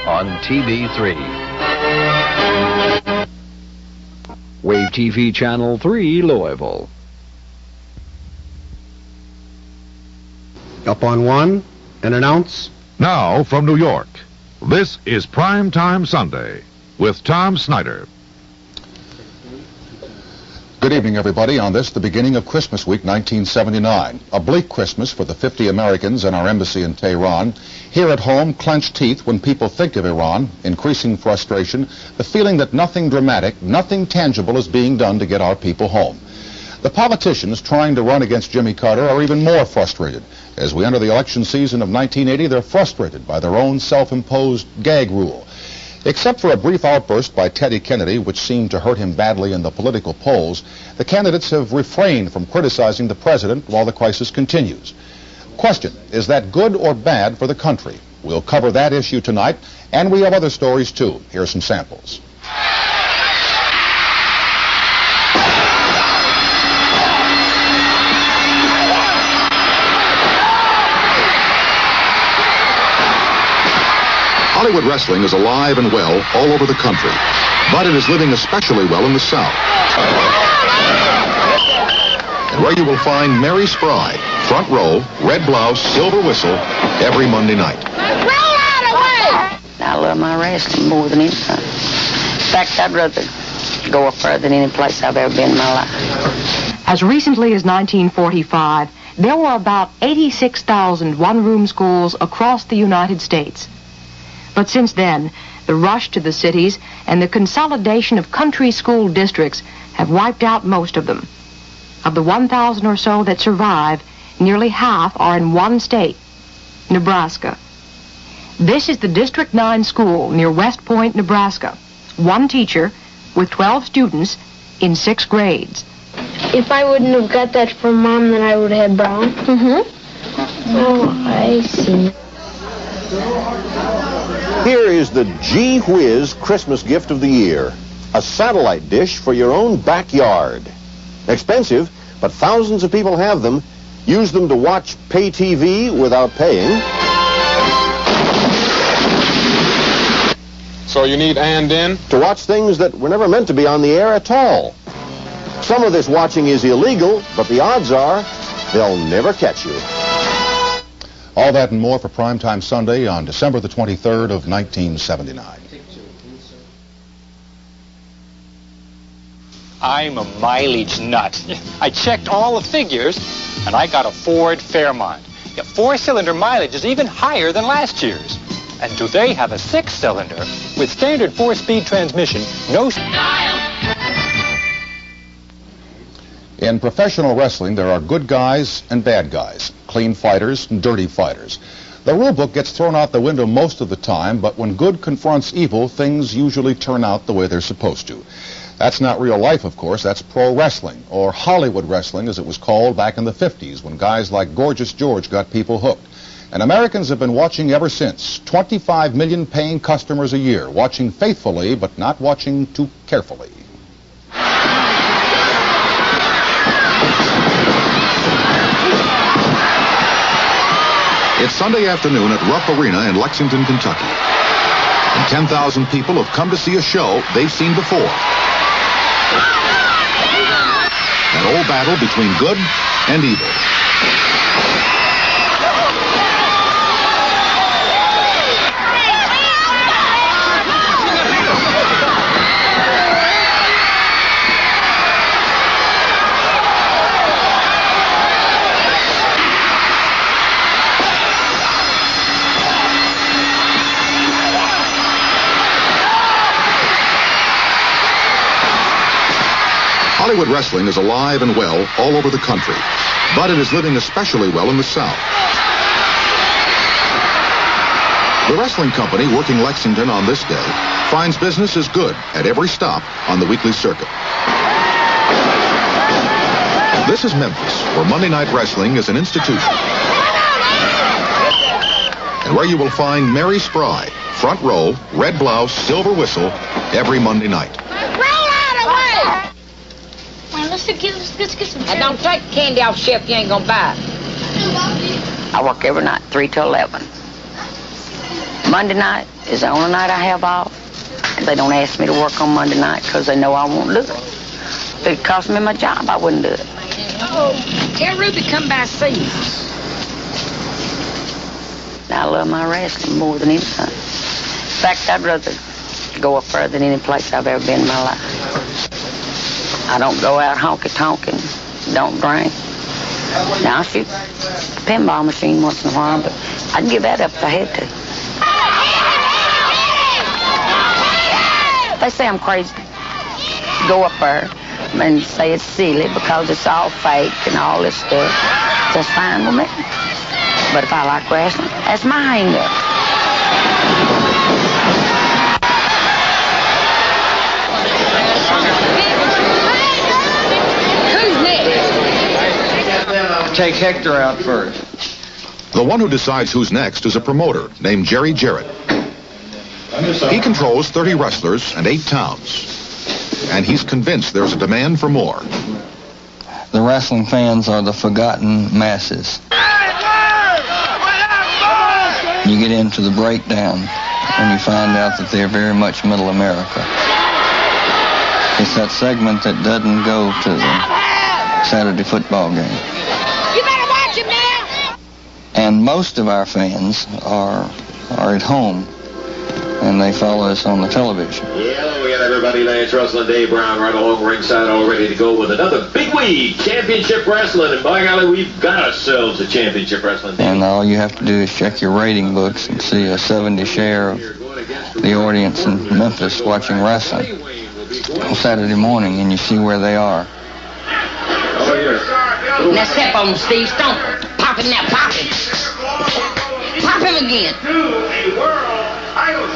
on TB3. Wave TV Channel 3, Louisville. Up on one and announce. Now from New York, this is Prime Time Sunday with Tom Snyder. Good evening, everybody. On this, the beginning of Christmas week, 1979. A bleak Christmas for the 50 Americans in our embassy in Tehran. Here at home, clenched teeth when people think of Iran, increasing frustration, the feeling that nothing dramatic, nothing tangible is being done to get our people home. The politicians trying to run against Jimmy Carter are even more frustrated. As we enter the election season of 1980, they're frustrated by their own self-imposed gag rule. Except for a brief outburst by Teddy Kennedy, which seemed to hurt him badly in the political polls, the candidates have refrained from criticizing the president while the crisis continues. Question, is that good or bad for the country? We'll cover that issue tonight, and we have other stories too. Here are some samples. Hollywood wrestling is alive and well all over the country, but it is living especially well in the South. And where you will find Mary Spry, front row, red blouse, silver whistle, every Monday night. Roll out of the way! I love my wrestling more than anything. In fact, I'd rather go further than any place I've ever been in my life. As recently as 1945, there were about 86,000 one-room schools across the United States. But since then, the rush to the cities and the consolidation of country school districts have wiped out most of them. Of the 1,000 or so that survive, nearly half are in one state, Nebraska. This is the District 9 school near West Point, Nebraska. One teacher with 12 students in 6 grades. If I wouldn't have got that from Mom, then I would have had brown. Oh, I see. Here is the Gee Whiz Christmas gift of the year. A satellite dish for your own backyard. Expensive, but thousands of people have them. Use them to watch pay TV without paying. So you need and in? To watch things that were never meant to be on the air at all. Some of this watching is illegal, but the odds are they'll never catch you. All that and more for Primetime Sunday on December the 23rd of 1979. I'm a mileage nut. I checked all the figures, and I got a Ford Fairmont. Yeah, 4-cylinder mileage is even higher than last year's. And do they have a 6-cylinder with standard 4-speed transmission, no... In professional wrestling, there are good guys and bad guys, clean fighters and dirty fighters. The rule book gets thrown out the window most of the time, but when good confronts evil, things usually turn out the way they're supposed to. That's not real life, of course. That's pro wrestling, or Hollywood wrestling, as it was called back in the 50s, when guys like Gorgeous George got people hooked. And Americans have been watching ever since. 25 million paying customers a year, watching faithfully, but not watching too carefully. It's Sunday afternoon at Rupp Arena in Lexington, Kentucky. And 10,000 people have come to see a show they've seen before. An old battle between good and evil. Hollywood wrestling is alive and well all over the country, but it is living especially well in the South. The wrestling company working Lexington on this day finds business is good at every stop on the weekly circuit. This is Memphis, where Monday Night Wrestling is an institution, and where you will find Mary Spry, front row, red blouse, silver whistle, every Monday night. Let's get some. And don't take candy off shelf you ain't gonna buy. I work every night, 3 to 11. Monday night is the only night I have off. They don't ask me to work on Monday night because they know I won't do it. If it cost me my job, I wouldn't do it. Oh, tell Ruby come by see me. I love my wrestling more than anything. In fact, I'd rather go up further than any place I've ever been in my life. I don't go out honky-tonkin', don't drink. Now, I shoot the pinball machine once in a while, but I'd give that up if I had to. They say I'm crazy to go up there and say it's silly because it's all fake and all this stuff. That's fine with me. But if I like wrestling, that's my hang-up. Who's next? Take Hector out first. The one who decides who's next is a promoter named Jerry Jarrett. He controls 30 wrestlers and 8 towns. And he's convinced there's a demand for more. The wrestling fans are the forgotten masses. You get into the breakdown and you find out that they're very much middle America. It's that segment that doesn't go to the Saturday football game. You better watch him now. And most of our fans are at home, and they follow us on the television. Yeah, we got everybody. Lance Russell and Dave Brown right along ringside, all ready to go with another big week, championship wrestling. And by golly, we've got ourselves a championship wrestling team. And all you have to do is check your rating books and see a 70 share of the audience in Memphis watching wrestling on Saturday morning, and you see where they are. Now step on him, Steve. Stomp him. Pop him now. Pop him. Pop him again. To a world title